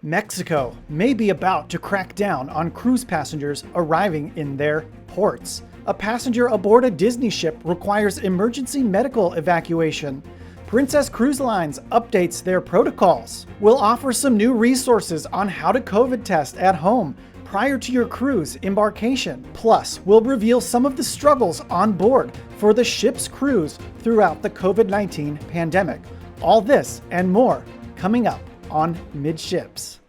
Mexico may be about to crack down on cruise passengers arriving in their ports. A passenger aboard a Disney ship requires emergency medical evacuation. Princess Cruise Lines updates their protocols. We'll offer some new resources on how to COVID test at home prior to your cruise embarkation. Plus, we'll reveal some of the struggles on board for the ship's crews throughout the COVID-19 pandemic. All this and more coming up on Midships.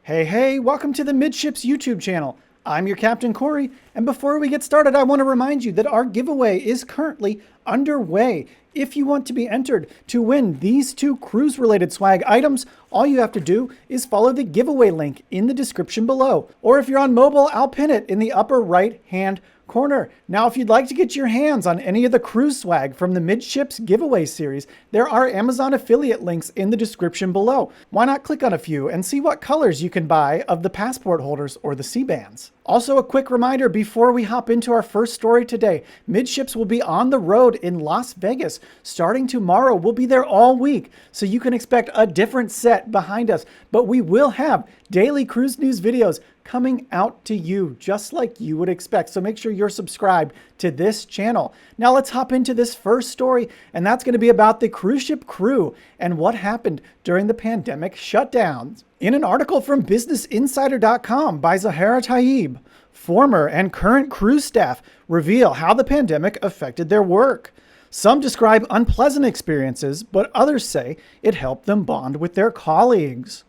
Hey, welcome to the Midships YouTube channel. I'm your Captain Corey, and before we get started, I want to remind you that our giveaway is currently underway. If you want to be entered to win these two cruise-related swag items, all you have to do is follow the giveaway link in the description below. Or if you're on mobile, I'll pin it in the upper right-hand corner. Now, if you'd like to get your hands on any of the cruise swag from the Midships giveaway series, there are Amazon affiliate links in the description below. Why not click on a few and see what colors you can buy of the passport holders or the C-bands? Also, a quick reminder before we hop into our first story today, Midships will be on the road in Las Vegas starting tomorrow. We'll be there all week, so you can expect a different set behind us, but we will have daily cruise news videos coming out to you just like you would expect. So make sure you're subscribed to this channel. Now let's hop into this first story, and that's going to be about the cruise ship crew and what happened during the pandemic shutdowns. In an article from BusinessInsider.com by Zahara Taib, former and current cruise staff reveal how the pandemic affected their work. Some describe unpleasant experiences, but others say it helped them bond with their colleagues.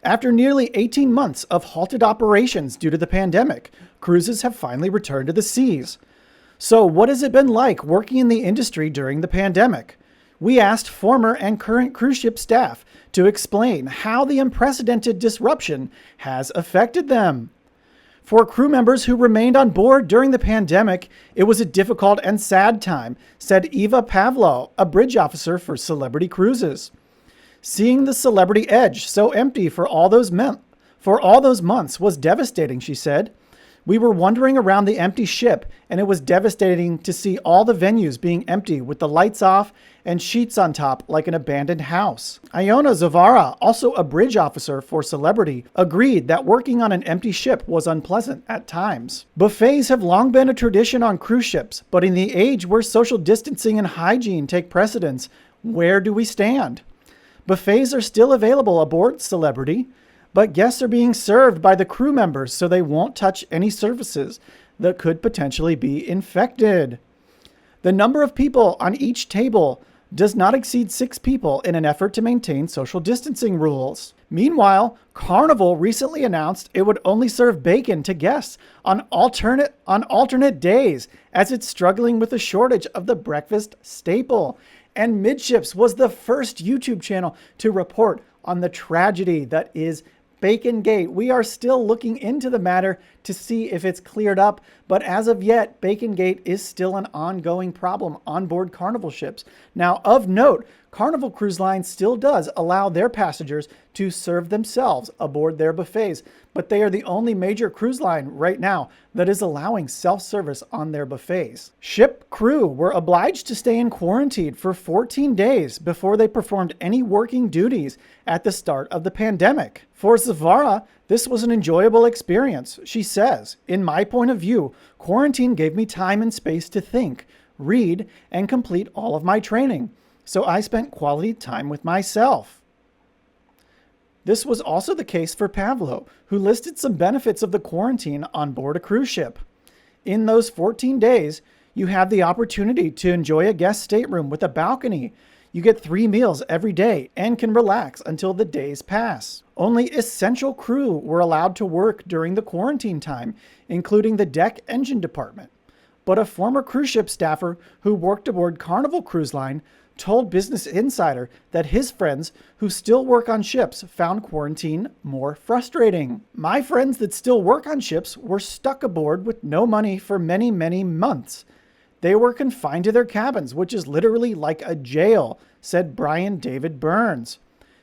After nearly 18 months of halted operations due to the pandemic, cruises have finally returned to the seas. So what has it been like working in the industry during the pandemic? We asked former and current cruise ship staff to explain how the unprecedented disruption has affected them. For crew members who remained on board during the pandemic, it was a difficult and sad time, said Eva Pavlo, a bridge officer for Celebrity Cruises. Seeing the Celebrity Edge so empty for all those months was devastating, she said. We were wandering around the empty ship, and it was devastating to see all the venues being empty with the lights off and sheets on top like an abandoned house. Iona Zavara, also a bridge officer for Celebrity, agreed that working on an empty ship was unpleasant at times. Buffets have long been a tradition on cruise ships, but in the age where social distancing and hygiene take precedence, where do we stand? Buffets are still available aboard Celebrity, but guests are being served by the crew members so they won't touch any surfaces that could potentially be infected. The number of people on each table does not exceed 6 people in an effort to maintain social distancing rules. Meanwhile, Carnival recently announced it would only serve bacon to guests on alternate days as it's struggling with a shortage of the breakfast staple. And Midships was the first YouTube channel to report on the tragedy that is Bacon Gate. We are still looking into the matter to see if it's cleared up, but as of yet, Bacon Gate is still an ongoing problem on board Carnival ships. Now, of note, Carnival Cruise Line still does allow their passengers to serve themselves aboard their buffets, but they are the only major cruise line right now that is allowing self-service on their buffets. Ship crew were obliged to stay in quarantine for 14 days before they performed any working duties at the start of the pandemic. For Zavara, this was an enjoyable experience. She says, "In my point of view, quarantine gave me time and space to think, read, and complete all of my training. So I spent quality time with myself." This was also the case for Pavlo, who listed some benefits of the quarantine on board a cruise ship. In those 14 days, you have the opportunity to enjoy a guest stateroom with a balcony. You get 3 meals every day and can relax until the days pass. Only essential crew were allowed to work during the quarantine time, including the deck engine department. But a former cruise ship staffer who worked aboard Carnival Cruise Line told Business Insider that his friends who still work on ships found quarantine more frustrating. "My friends that still work on ships were stuck aboard with no money for many, many months. They were confined to their cabins, which is literally like a jail," said Brian David Burns.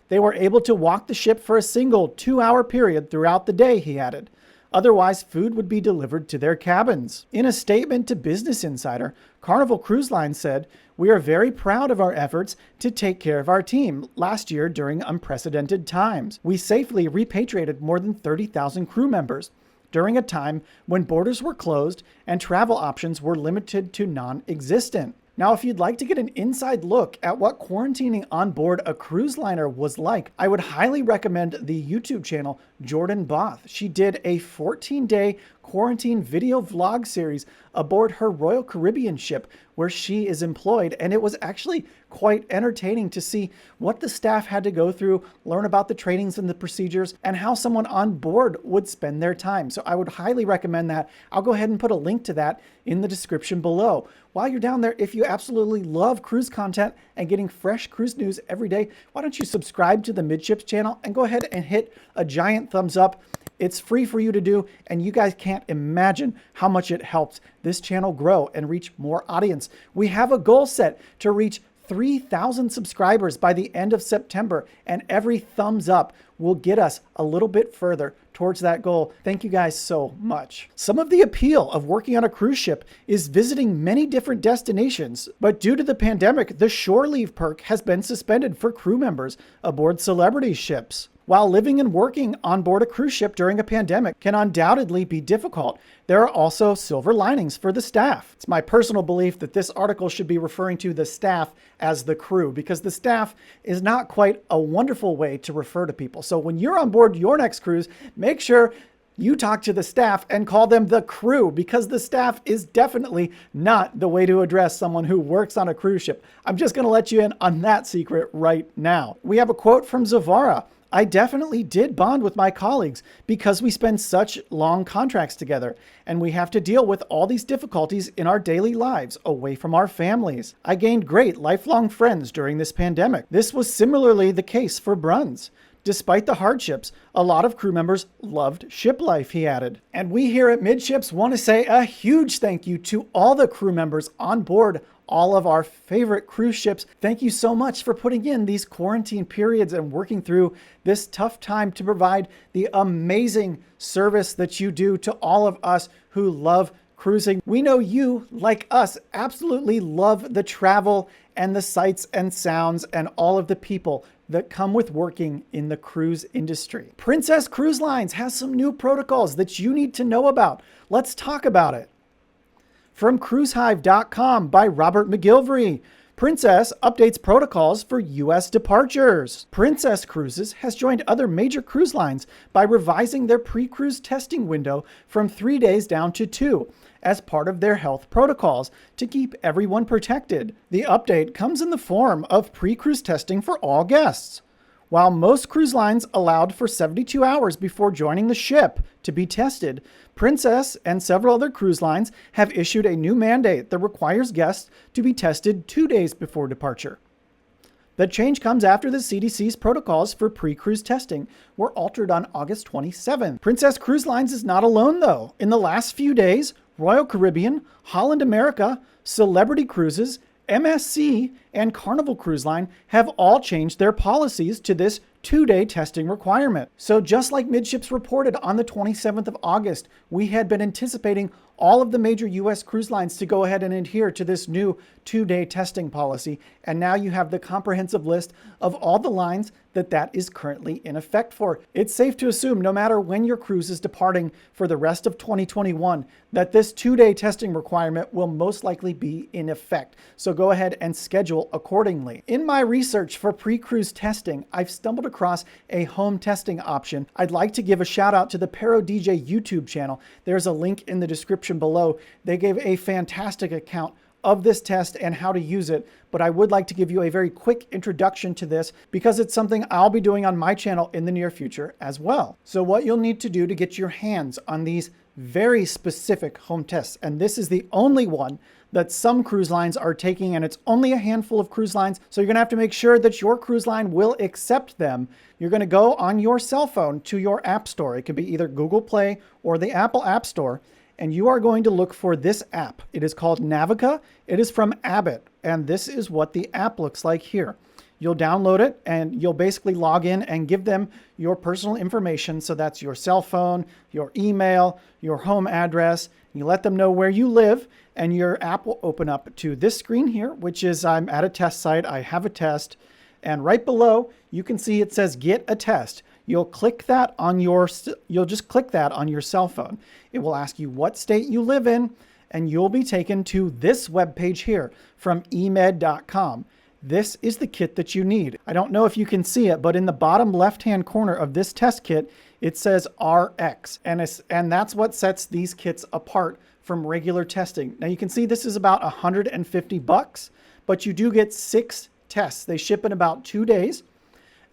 They were able to walk the ship for a single 2-hour period throughout the day, he added. Otherwise, food would be delivered to their cabins. In a statement to Business Insider, Carnival Cruise Line said, "We are very proud of our efforts to take care of our team last year during unprecedented times. We safely repatriated more than 30,000 crew members during a time when borders were closed and travel options were limited to non-existent." Now, if you'd like to get an inside look at what quarantining on board a cruise liner was like, I would highly recommend the YouTube channel Jordan Both. She did a 14-day quarantine video vlog series aboard her Royal Caribbean ship where she is employed, and it was actually quite entertaining to see what the staff had to go through, learn about the trainings and the procedures, and how someone on board would spend their time. So I would highly recommend that. I'll go ahead and put a link to that in the description below. While you're down there, if you absolutely love cruise content and getting fresh cruise news every day, why don't you subscribe to the Midships channel and go ahead and hit a giant thumbs up. It's free for you to do, and you guys can't imagine how much it helps this channel grow and reach more audience. We have a goal set to reach 3,000 subscribers by the end of September, and every thumbs up will get us a little bit further towards that goal. Thank you guys so much. Some of the appeal of working on a cruise ship is visiting many different destinations, but due to the pandemic, the shore leave perk has been suspended for crew members aboard celebrity ships. While living and working on board a cruise ship during a pandemic can undoubtedly be difficult, there are also silver linings for the staff. It's my personal belief that this article should be referring to the staff as the crew, because the staff is not quite a wonderful way to refer to people. So when you're on board your next cruise, make sure you talk to the staff and call them the crew, because the staff is definitely not the way to address someone who works on a cruise ship. I'm just going to let you in on that secret right now. We have a quote from Zavara. "I definitely did bond with my colleagues because we spend such long contracts together and we have to deal with all these difficulties in our daily lives away from our families. I gained great lifelong friends during this pandemic." This was similarly the case for Bruns. "Despite the hardships, a lot of crew members loved ship life," he added. And we here at Midships want to say a huge thank you to all the crew members on board all of our favorite cruise ships. Thank you so much for putting in these quarantine periods and working through this tough time to provide the amazing service that you do to all of us who love cruising. We know you, like us, absolutely love the travel and the sights and sounds and all of the people that come with working in the cruise industry. Princess Cruise Lines has some new protocols that you need to know about. Let's talk about it. From cruisehive.com by Robert McGilvery. Princess updates protocols for U.S. departures. Princess Cruises has joined other major cruise lines by revising their pre-cruise testing window from 3 days down to 2 as part of their health protocols to keep everyone protected. The update comes in the form of pre-cruise testing for all guests. While most cruise lines allowed for 72 hours before joining the ship to be tested, Princess and several other cruise lines have issued a new mandate that requires guests to be tested 2 days before departure. The change comes after the CDC's protocols for pre-cruise testing were altered on August 27th. Princess Cruise Lines is not alone, though. In the last few days, Royal Caribbean, Holland America, Celebrity Cruises, MSC, and Carnival Cruise Line have all changed their policies to this 2-day testing requirement. So just like Midships reported on the 27th of August, we had been anticipating all of the major U.S. cruise lines to go ahead and adhere to this new 2-day testing policy. And now you have the comprehensive list of all the lines that is currently in effect for. It's safe to assume no matter when your cruise is departing for the rest of 2021, that this 2-day testing requirement will most likely be in effect. So go ahead and schedule accordingly. In my research for pre-cruise testing, I've stumbled across a home testing option. I'd like to give a shout out to the Pero DJ YouTube channel. There's a link in the description below. They gave a fantastic account of this test and how to use it, but I would like to give you a very quick introduction to this because it's something I'll be doing on my channel in the near future as well. So what you'll need to do to get your hands on these very specific home tests, and this is the only one that some cruise lines are taking, and it's only a handful of cruise lines, so you're gonna have to make sure that your cruise line will accept them. You're gonna go on your cell phone to your app store. It could be either Google Play or the Apple App Store, and you are going to look for this app. It is called Navica. It is from Abbott, and this is what the app looks like here. You'll download it and you'll basically log in and give them your personal information. So that's your cell phone, your email, your home address. You let them know where you live, and your app will open up to this screen here, which is I'm at a test site. I have a test. And right below, you can see it says get a test. You'll just click that on your cell phone. It will ask you what state you live in, and you'll be taken to this webpage here from emed.com. This is the kit that you need. I don't know if you can see it, but in the bottom left-hand corner of this test kit, it says RX, and that's what sets these kits apart from regular testing. Now you can see this is about $150, but you do get 6 tests. They ship in about 2 days,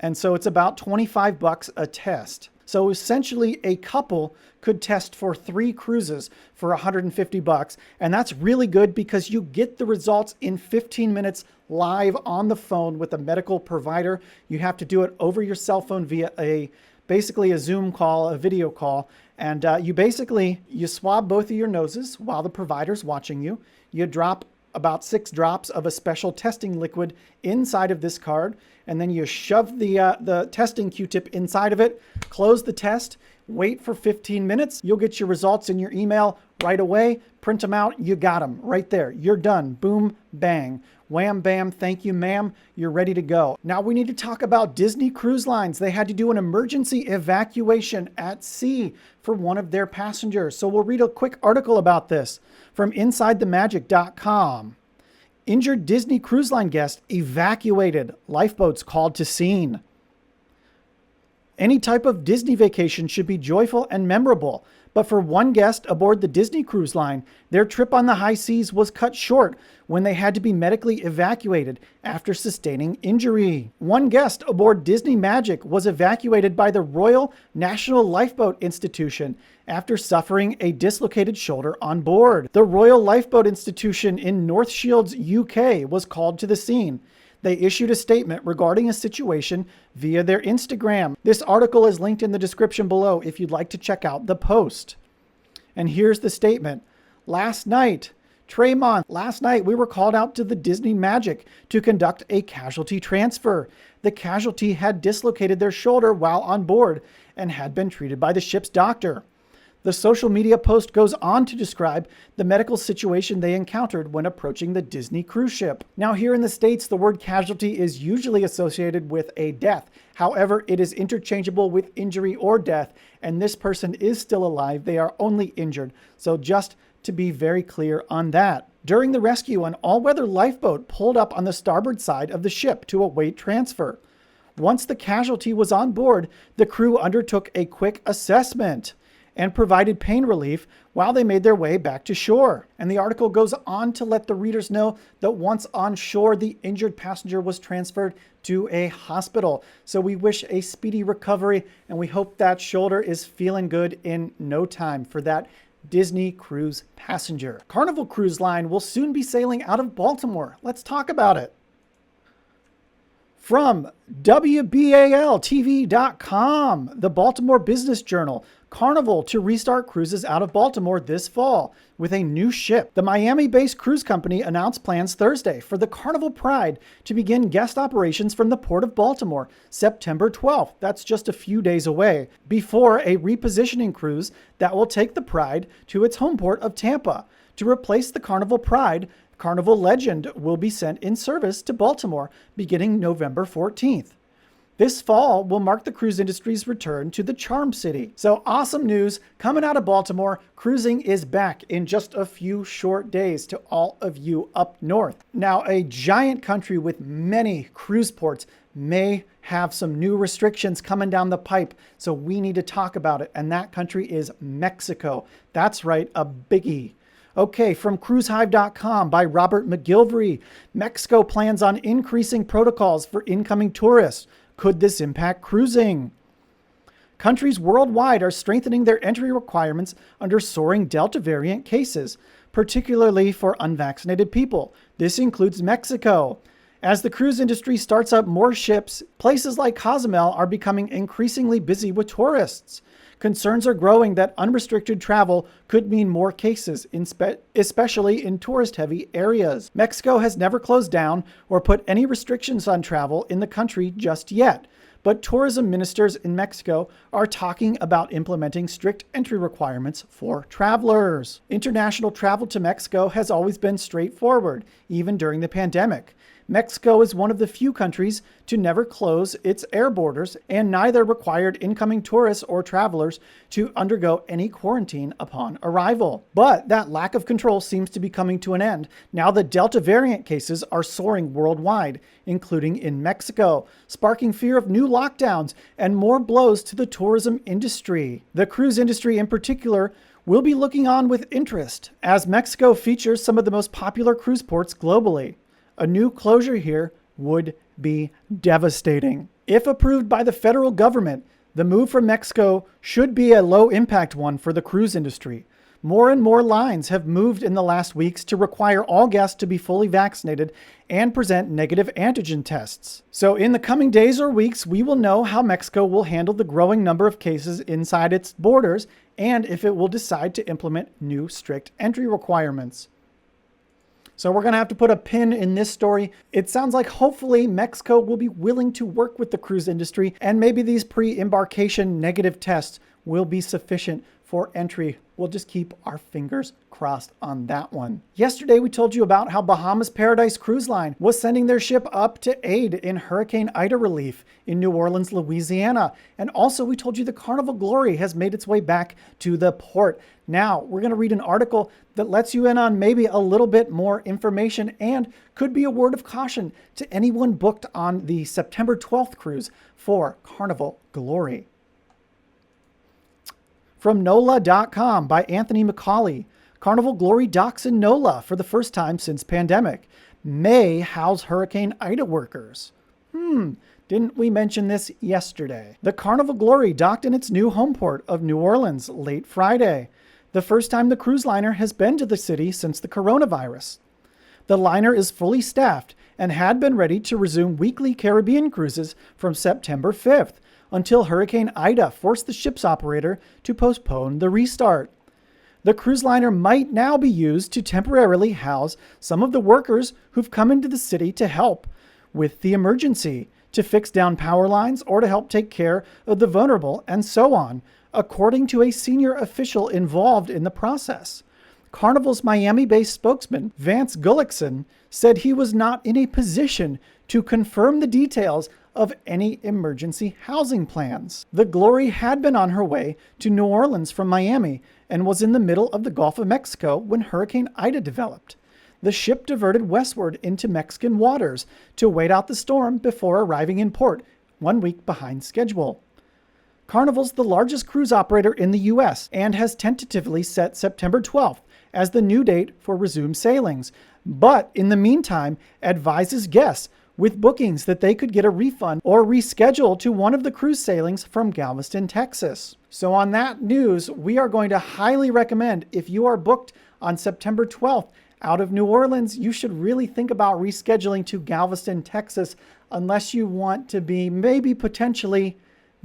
and so it's about $25 a test. So essentially a couple could test for 3 cruises for $150, and that's really good because you get the results in 15 minutes live on the phone with a medical provider. You have to do it over your cell phone via basically a Zoom call, a video call, and you swab both of your noses while the provider's watching you. You drop about 6 drops of a special testing liquid inside of this card, and then you shove the testing Q-tip inside of it, close the test, wait for 15 minutes. You'll get your results in your email right away. Print them out. You got them right there. You're done. Boom, bang. Wham, bam, thank you, ma'am. You're ready to go. Now we need to talk about Disney Cruise Lines. They had to do an emergency evacuation at sea for one of their passengers. So we'll read a quick article about this from InsideTheMagic.com. Injured Disney Cruise Line guest evacuated. Lifeboats called to scene. Any type of Disney vacation should be joyful and memorable. But for one guest aboard the Disney Cruise Line, their trip on the high seas was cut short when they had to be medically evacuated after sustaining injury. One guest aboard Disney Magic was evacuated by the Royal National Lifeboat Institution after suffering a dislocated shoulder on board. The Royal Lifeboat Institution in North Shields, UK, was called to the scene. They issued a statement regarding a situation via their Instagram. This article is linked in the description below if you'd like to check out the post. And here's the statement. Last night we were called out to the Disney Magic to conduct a casualty transfer. The casualty had dislocated their shoulder while on board and had been treated by the ship's doctor. The social media post goes on to describe the medical situation they encountered when approaching the Disney cruise ship. Now, here in the States, the word casualty is usually associated with a death. However, it is interchangeable with injury or death, and this person is still alive. They are only injured. So just to be very clear on that. During the rescue, an all-weather lifeboat pulled up on the starboard side of the ship to await transfer. Once the casualty was on board, the crew undertook a quick assessment and provided pain relief while they made their way back to shore. And the article goes on to let the readers know that once on shore, the injured passenger was transferred to a hospital. So we wish a speedy recovery, and we hope that shoulder is feeling good in no time for that Disney cruise passenger. Carnival Cruise Line will soon be sailing out of Baltimore. Let's talk about it. From WBALTV.com, the Baltimore Business Journal, Carnival to restart cruises out of Baltimore this fall with a new ship. The Miami-based cruise company announced plans Thursday for the Carnival Pride to begin guest operations from the Port of Baltimore, September 12th. That's just a few days away, before a repositioning cruise that will take the Pride to its home port of Tampa. To replace the Carnival Pride, Carnival Legend will be sent in service to Baltimore beginning November 14th. This fall will mark the cruise industry's return to the Charm City. So awesome news coming out of Baltimore. Cruising is back in just a few short days to all of you up north. Now, a giant country with many cruise ports may have some new restrictions coming down the pipe, so we need to talk about it. And that country is Mexico. That's right, a biggie. Okay, from cruisehive.com by Robert McGilvery. Mexico plans on increasing protocols for incoming tourists. Could this impact cruising? Countries worldwide are strengthening their entry requirements under soaring Delta variant cases, particularly for unvaccinated people. This includes Mexico. As the cruise industry starts up more ships, places like Cozumel are becoming increasingly busy with tourists. concerns are growing that unrestricted travel could mean more cases, especially in tourist-heavy areas. Mexico has never closed down or put any restrictions on travel in the country just yet, but tourism ministers in Mexico are talking about implementing strict entry requirements for travelers. International travel to Mexico has always been straightforward, even during the pandemic. Mexico is one of the few countries to never close its air borders, and neither required incoming tourists or travelers to undergo any quarantine upon arrival. But that lack of control seems to be coming to an end now that Delta variant cases are soaring worldwide, including in Mexico, sparking fear of new lockdowns and more blows to the tourism industry. The cruise industry in particular will be looking on with interest, as Mexico features some of the most popular cruise ports globally. A new closure here would be devastating. If approved by the federal government, the move from Mexico should be a low-impact one for the cruise industry. More and more lines have moved in the last weeks to require all guests to be fully vaccinated and present negative antigen tests. So in the coming days or weeks, we will know how Mexico will handle the growing number of cases inside its borders and if it will decide to implement new strict entry requirements. So we're going to have to put a pin in this story. It sounds like hopefully Mexico will be willing to work with the cruise industry, and maybe these pre-embarkation negative tests will be sufficient for entry. We'll just keep our fingers crossed on that one. Yesterday, we told you about how Bahamas Paradise Cruise Line was sending their ship up to aid in Hurricane Ida relief in New Orleans, Louisiana. And also, we told you the Carnival Glory has made its way back to the port. Now, we're going to read an article that lets you in on maybe a little bit more information and could be a word of caution to anyone booked on the September 12th cruise for Carnival Glory. From NOLA.com by Anthony McCauley. Carnival Glory docks in NOLA for the first time since pandemic. May house Hurricane Ida workers. Didn't we mention this yesterday? The Carnival Glory docked in its new home port of New Orleans late Friday, the first time the cruise liner has been to the city since the coronavirus. The liner is fully staffed and had been ready to resume weekly Caribbean cruises from September 5th, until Hurricane Ida forced the ship's operator to postpone the restart. The cruise liner might now be used to temporarily house some of the workers who've come into the city to help with the emergency, to fix down power lines, or to help take care of the vulnerable, and so on, according to a senior official involved in the process. Carnival's Miami-based spokesman, Vance Gullickson, said he was not in a position to confirm the details of any emergency housing plans. The Glory had been on her way to New Orleans from Miami and was in the middle of the Gulf of Mexico when Hurricane Ida developed. The ship diverted westward into Mexican waters to wait out the storm before arriving in port, 1 week behind schedule. Carnival's the largest cruise operator in the U.S. and has tentatively set September 12th as the new date for resumed sailings, but in the meantime advises guests with bookings that they could get a refund or reschedule to one of the cruise sailings from Galveston, Texas. So on that news, we are going to highly recommend, if you are booked on September 12th out of New Orleans, you should really think about rescheduling to Galveston, Texas, unless you want to be maybe potentially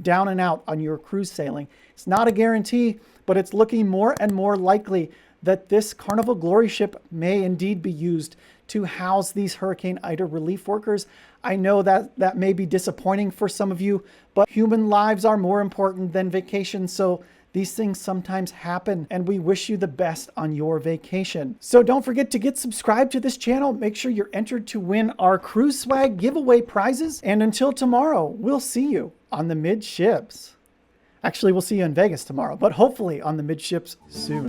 down and out on your cruise sailing. It's not a guarantee, but it's looking more and more likely that this Carnival Glory ship may indeed be used to house these Hurricane Ida relief workers. I know that may be disappointing for some of you, but human lives are more important than vacation, so these things sometimes happen, and we wish you the best on your vacation. So don't forget to get subscribed to this channel. Make sure you're entered to win our cruise swag giveaway prizes. And until tomorrow, we'll see you on the Midships. Actually, we'll see you in Vegas tomorrow, but hopefully on the Midships soon.